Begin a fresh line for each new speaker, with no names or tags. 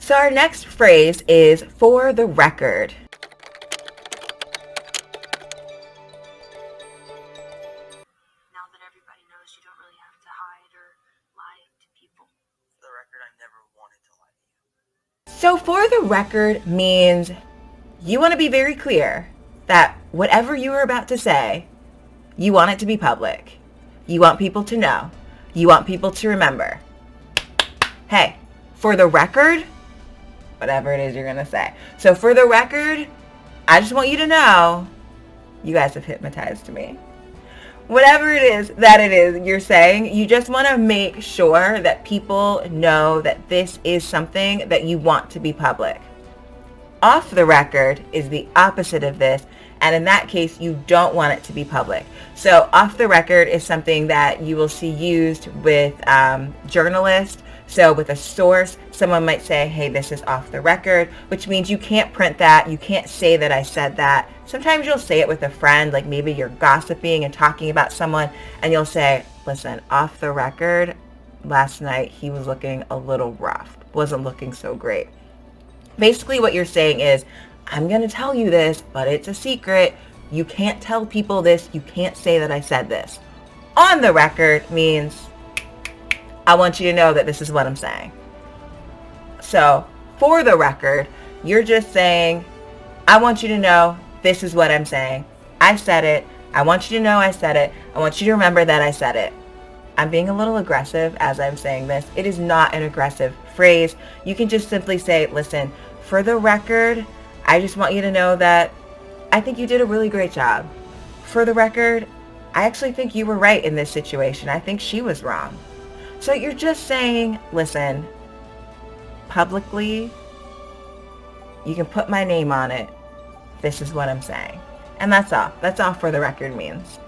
So our next phrase is for the record.
Now that everybody knows, you don't really have to hide or lie to people.
For the record, I never wanted to lie to you.
So for the record means you want to be very clear that whatever you are about to say, you want it to be public. You want people to know. You want people to remember. Hey, for the record, whatever it is you're going to say. So for the record, I just want you to know, you guys have hypnotized me. Whatever it is that it is you're saying, you just want to make sure that people know that this is something that you want to be public. Off the record is the opposite of this, and in that case, you don't want it to be public. So off the record is something that you will see used with journalists. So with a source, someone might say, hey, this is off the record, which means you can't print that. You can't say that I said that. Sometimes you'll say it with a friend, like maybe you're gossiping and talking about someone, and you'll say, listen, off the record, last night he was looking a little rough, wasn't looking so great. Basically what you're saying is, I'm going to tell you this, but it's a secret. You can't tell people this. You can't say that I said this. On the record means I want you to know that this is what I'm saying. So for the record, you're just saying, I want you to know this is what I'm saying. I said it. I want you to know I said it. I want you to remember that I said it. I'm being a little aggressive as I'm saying this. It is not an aggressive phrase. You can just simply say, listen, for the record, I just want you to know that I think you did a really great job. For the record, I actually think you were right in this situation. I think she was wrong. So you're just saying, listen, publicly, you can put my name on it. This is what I'm saying. And that's all. That's all for the record means.